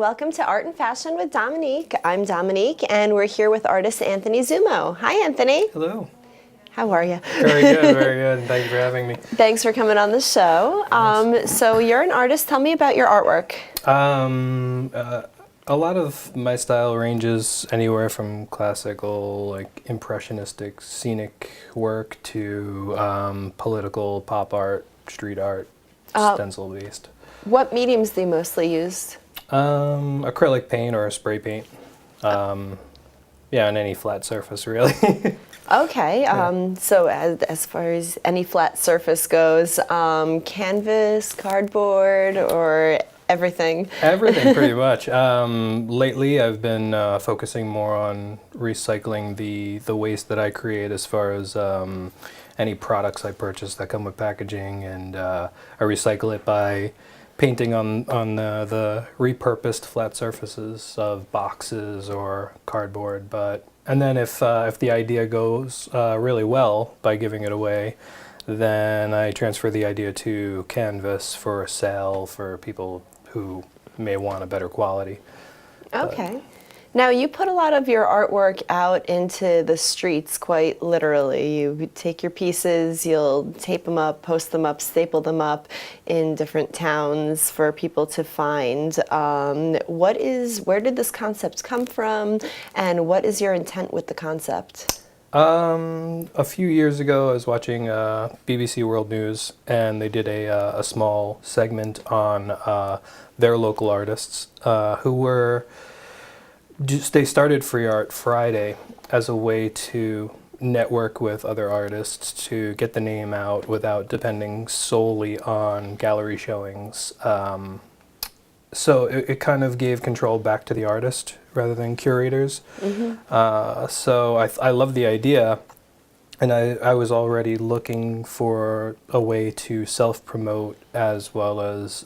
welcome to Art and Fashion with Dominique. I'm Dominique, and we're here with artist Anthony Zummo. Hi, Anthony. Hello. How are you? Very good, very good. Thank you for having me. Thanks for coming on the show. So you're an artist. Tell me about your artwork. A lot of my style ranges anywhere from classical, like impressionistic, scenic work to political, pop art, street art, stencil-based. What mediums do you mostly use? Acrylic paint or spray paint. Yeah, on any flat surface, really. Okay, so as far as any flat surface goes, canvas, cardboard, or everything? Everything, pretty much. Lately, I've been focusing more on recycling the waste that I create as far as any products I purchase that come with packaging, and I recycle it by painting on the repurposed flat surfaces of boxes or cardboard. And then if the idea goes really well by giving it away, then I transfer the idea to canvas for a sale for people who may want a better quality. Okay. Now, you put a lot of your artwork out into the streets, quite literally. You take your pieces, you'll tape them up, post them up, staple them up in different towns for people to find. Where did this concept come from, and what is your intent with the concept? A few years ago, I was watching BBC World News, and they did a small segment on their local artists who were they started Free Art Friday as a way to network with other artists to get the name out without depending solely on gallery showings. So it kind of gave control back to the artist rather than curators. Mm-hmm. So I love the idea, and I was already looking for a way to self-promote as well as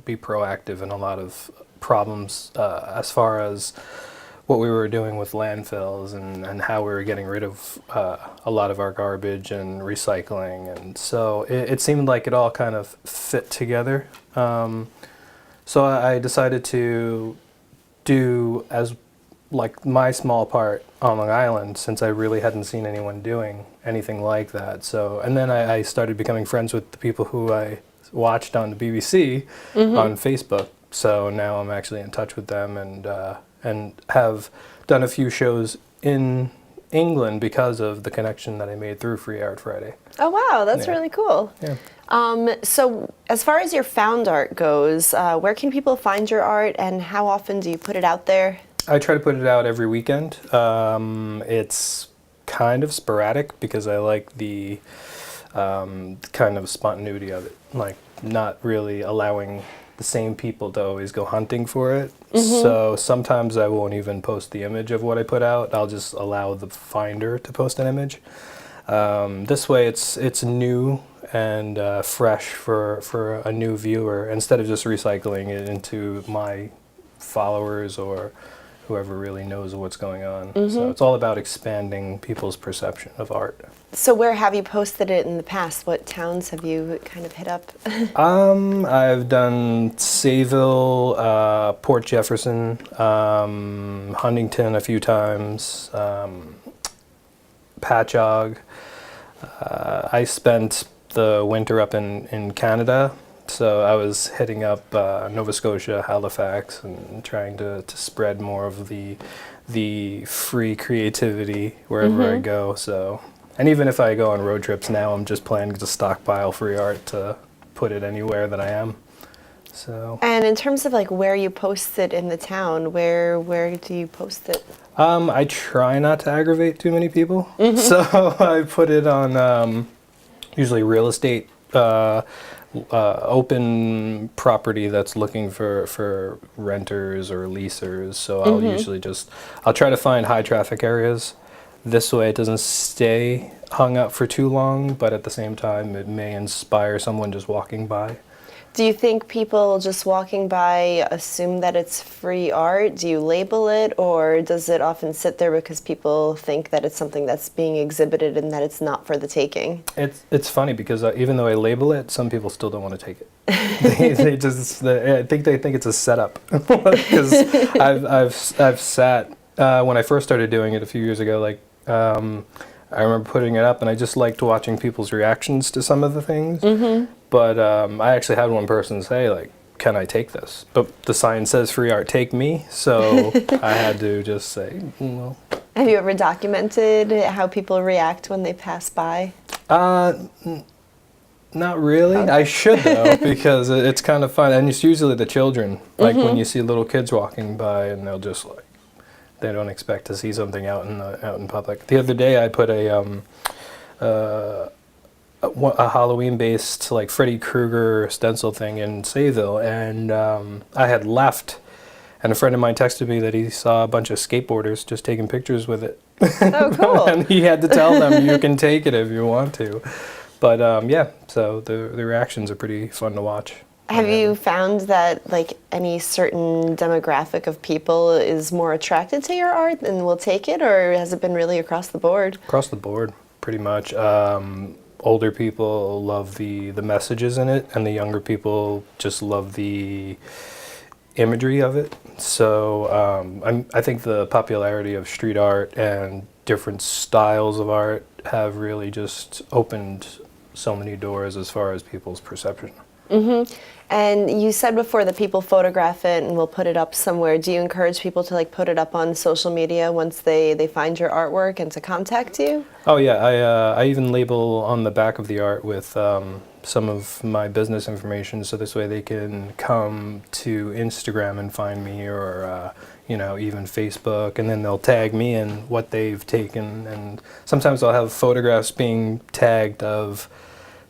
be proactive in a lot of problems as far as what we were doing with landfills and how we were getting rid of a lot of our garbage and recycling. And so it seemed like it all kind of fit together. So I decided to do as like my small part on Long Island, since I really hadn't seen anyone doing anything like that. So, and then I started becoming friends with the people who I watched on the BBC on Facebook. So now I'm actually in touch with them, and have done a few shows in England because of the connection that I made through Free Art Friday. Oh wow, that's really cool. Yeah. So as far as your found art goes, where can people find your art, and how often do you put it out there? I try to put it out every weekend. It's kind of sporadic because I like the kind of spontaneity of it, like not really allowing the same people to always go hunting for it. Mm-hmm. So sometimes I won't even post the image of what I put out. I'll just allow the finder to post an image. This way it's new and fresh for a new viewer, instead of just recycling it into my followers or whoever really knows what's going on. Mm-hmm. So it's all about expanding people's perception of art. So where have you posted it in the past? What towns have you kind of hit up? I've done Sayville, Port Jefferson, Huntington a few times, Patchogue. I spent the winter up in Canada, so I was hitting up Nova Scotia, Halifax, and trying to spread more of the free creativity wherever I go. So. And even if I go on road trips now, I'm just planning to stockpile free art to put it anywhere that I am. So. And in terms of like where you post it in the town, where do you post it? I try not to aggravate too many people, so I put it on usually real estate, open property that's looking for renters or leasers. So I'll usually I'll try to find high traffic areas. This way it doesn't stay hung up for too long, but at the same time it may inspire someone just walking by. Do you think people just walking by assume that it's free art? Do you label it, or does it often sit there because people think that it's something that's being exhibited and that it's not for the taking? It's funny because even though I label it, some people still don't want to take it. I think they think it's a setup because I've sat when I first started doing it a few years ago. Like I remember putting it up, and I just liked watching people's reactions to some of the things. Mm-hmm. But I actually had one person say, like, "Can I take this?" But the sign says "free art, take me," so I had to just say, "Well." Have you ever documented how people react when they pass by? Not really. Okay. I should though, because it's kind of fun, and it's usually the children. Like when you see little kids walking by, and they'll just like they don't expect to see something out in public. The other day, I put a Halloween-based like Freddy Krueger stencil thing in Sayville, and I had left, and a friend of mine texted me that he saw a bunch of skateboarders just taking pictures with it. Oh, cool! And he had to tell them, "You can take it if you want to." But yeah, so the reactions are pretty fun to watch. Have you found that like any certain demographic of people is more attracted to your art and will take it, or has it been really across the board? Across the board, pretty much. Older people love the messages in it, and the younger people just love the imagery of it. So I think the popularity of street art and different styles of art have really just opened so many doors as far as people's perception. Mm-hmm. And you said before that people photograph it and will put it up somewhere. Do you encourage people to like put it up on social media once they find your artwork and to contact you? Oh yeah, I even label on the back of the art with some of my business information, so this way they can come to Instagram and find me, or even Facebook, and then they'll tag me in what they've taken, and sometimes I'll have photographs being tagged of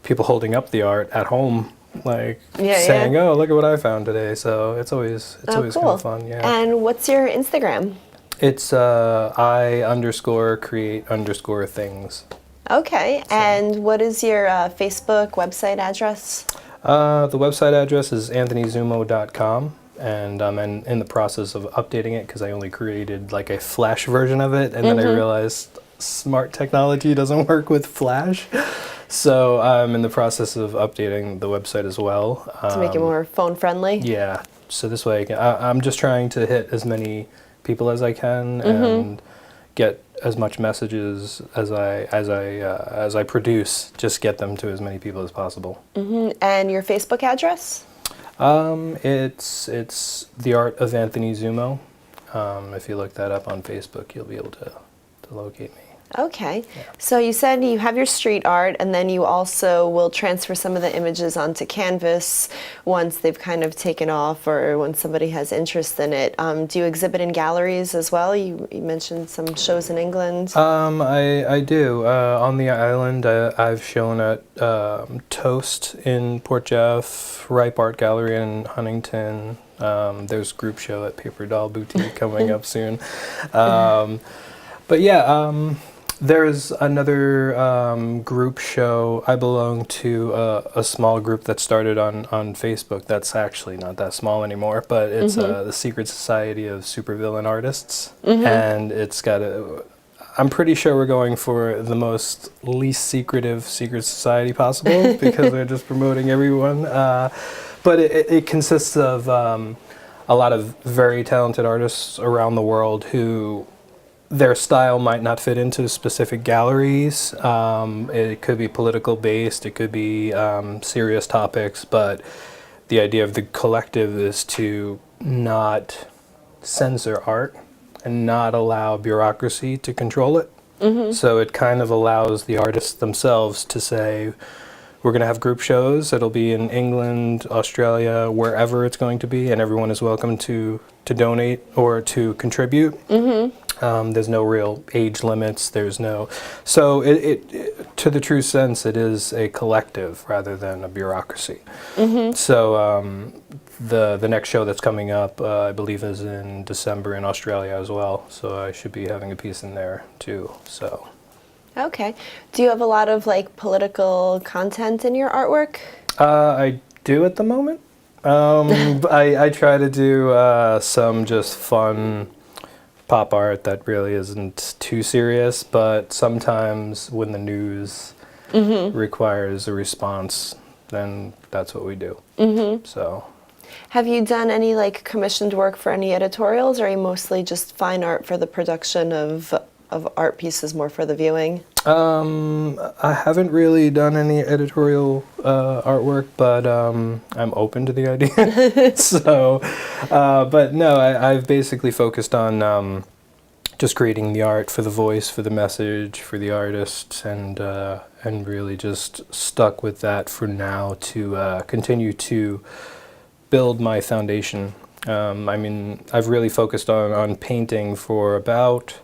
people holding up the art at home, like saying, "Oh, look at what I found today." So it's always cool. Kind of fun. Yeah. And what's your Instagram? It's I_create_things. Okay. So. And what is your Facebook website address? The website address is anthonyzummo.com, and I'm in the process of updating it because I only created like a Flash version of it, and then I realized smart technology doesn't work with Flash. So I'm in the process of updating the website as well. To make it more phone friendly? Yeah. So this way I'm just trying to hit as many people as I can and get as much messages as I produce, just get them to as many people as possible. Mm-hmm. And your Facebook address? It's The Art of Anthony Zummo. If you look that up on Facebook, you'll be able to locate me. Okay. Yeah. So you said you have your street art, and then you also will transfer some of the images onto canvas once they've kind of taken off, or when somebody has interest in it. Do you exhibit in galleries as well? You mentioned some shows in England. I do. On the island, I've shown at Toast in Port Jeff, Ripe Art Gallery in Huntington. There's group show at Paper Doll Boutique coming up soon. But yeah, there's another group show. I belong to a small group that started on Facebook that's actually not that small anymore, but it's the Secret Society of Supervillain Artists. And it's got I'm pretty sure we're going for the most least secretive secret society possible because they're just promoting everyone. But it consists of a lot of very talented artists around the world who their style might not fit into specific galleries. It could be political based, it could be serious topics, but the idea of the collective is to not censor art and not allow bureaucracy to control it. So it kind of allows the artists themselves to say, we're going to have group shows. It'll be in England, Australia, wherever it's going to be, and everyone is welcome to donate or to contribute. There's no real age limits. So it to the true sense, it is a collective rather than a bureaucracy. So the next show that's coming up, I believe, is in December in Australia as well. So I should be having a piece in there too. So. Okay. Do you have a lot of like political content in your artwork? I do at the moment. I try to do some just fun pop art that really isn't too serious, but sometimes when the news requires a response, then that's what we do. So, Have you done any like commissioned work for any editorials, or are you mostly just fine art for the production of art pieces, more for the viewing? I haven't really done any editorial artwork, but I'm open to the idea. So, but no, I've basically focused on just creating the art for the voice, for the message, for the artist, and really just stuck with that for now to continue to build my foundation. I mean, I've really focused on painting for about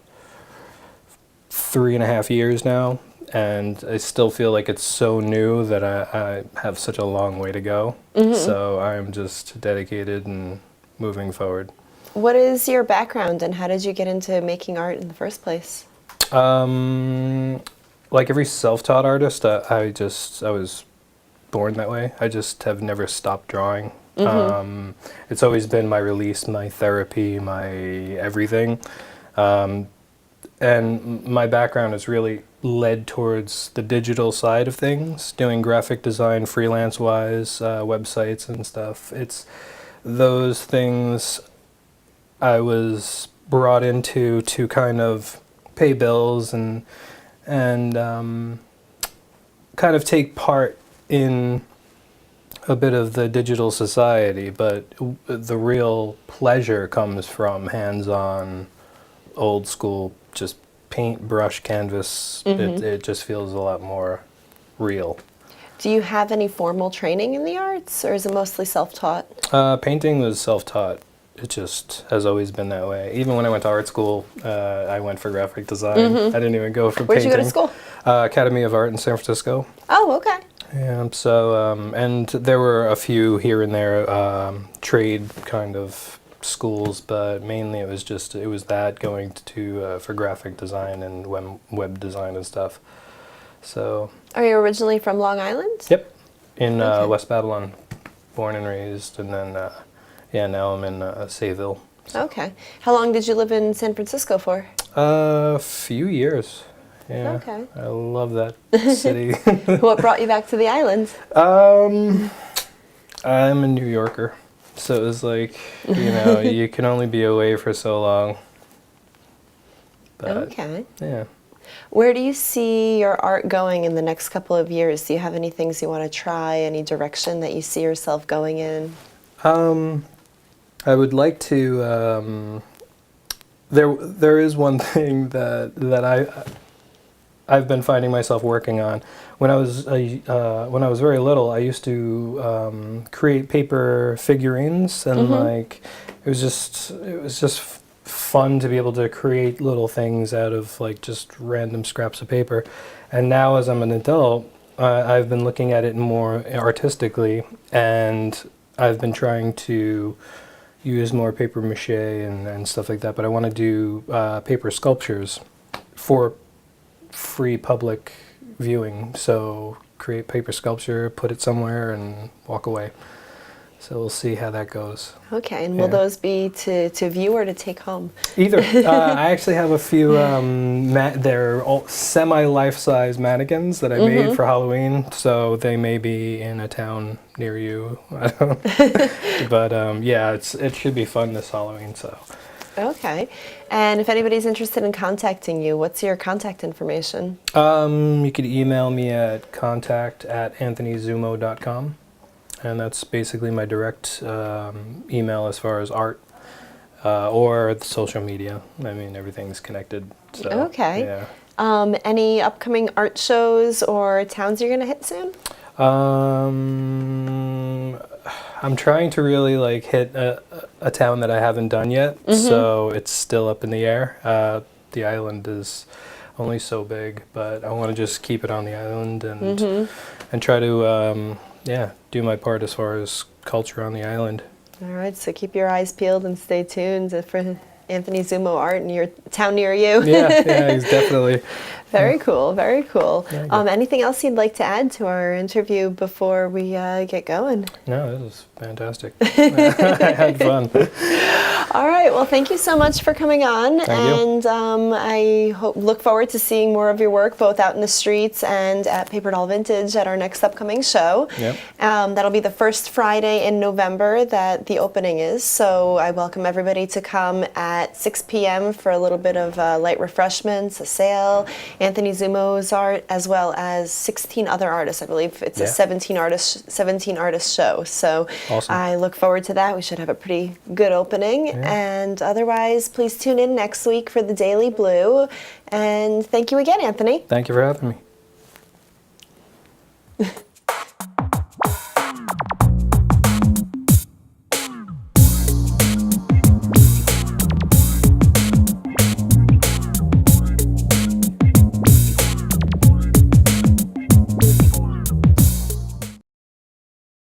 3.5 years now, and I still feel like it's so new that I have such a long way to go. So I'm just dedicated and moving forward. What is your background, and how did you get into making art in the first place? Like every self-taught artist, I was born that way. I just have never stopped drawing. It's always been my release, my therapy, my everything. And my background has really led towards the digital side of things, doing graphic design freelance-wise, websites and stuff. It's those things I was brought into to kind of pay bills and kind of take part in a bit of the digital society, but the real pleasure comes from hands-on, old school, just paint, brush, canvas. It just feels a lot more real. Do you have any formal training in the arts, or is it mostly self-taught? Painting was self-taught. It just has always been that way. Even when I went to art school, I went for graphic design. I didn't even go for Where'd painting. you go to school? Academy of Art in San Francisco. Oh, okay. Yeah, so, and there were a few here and there trade kind of schools, but mainly it was that going to for graphic design and web design and stuff. So. Are you originally from Long Island? Yep, in Okay. West Babylon, born and raised, and then yeah, now I'm in Sayville. Okay. How long did you live in San Francisco for? A few years. Yeah. Okay. I love that city. What brought you back to the island? I'm a New Yorker, so it was like, you can only be away for so long. But, Okay. yeah. Where do you see your art going in the next couple of years? Do you have any things you want to try, any direction that you see yourself going in? I would like to. There is one thing that I've been finding myself working on. When I was very little, I used to create paper figurines, and like it was just fun to be able to create little things out of like just random scraps of paper. And now, as I'm an adult, I've been looking at it more artistically, and I've been trying to use more paper mache and stuff like that, but I want to do paper sculptures for free public viewing. So create paper sculpture, put it somewhere, and walk away. So we'll see how that goes. Okay, and will those be to view or to take home? Either. I actually have a few, they're all semi-life-size mannequins that I made for Halloween, so they may be in a town near you. I don't know. But yeah, it should be fun this Halloween. So. Okay, and if anybody's interested in contacting you, what's your contact information? You could email me at contact@anthonyzummo.com. And that's basically my direct email as far as art or the social media. I mean, everything's connected. So, Okay. Yeah. Any upcoming art shows or towns you're going to hit soon? I'm trying to really like hit a town that I haven't done yet, so it's still up in the air. The island is only so big, but I want to just keep it on the island and try to do my part as far as culture on the island. All right, so keep your eyes peeled and stay tuned for Anthony Zummo art in your town near you. Yeah, he's definitely. Very cool, very cool. Yeah, good. Anything else you'd like to add to our interview before we get going? No, this was fantastic. I had fun. All right, well, thank you so much for coming on. Thank you. And I look forward to seeing more of your work, both out in the streets and at Paper Doll Vintage at our next upcoming show. Yep. That'll be the first Friday in November that the opening is. So I welcome everybody to come at 6 p.m. for a little bit of light refreshments, a sale, Anthony Zummo's art, as well as 16 other artists. I believe it's a 17 artist show. So Awesome. I look forward to that. We should have a pretty good opening. Yeah. And otherwise, please tune in next week for the Daily Blue. And thank you again, Anthony. Thank you for having me.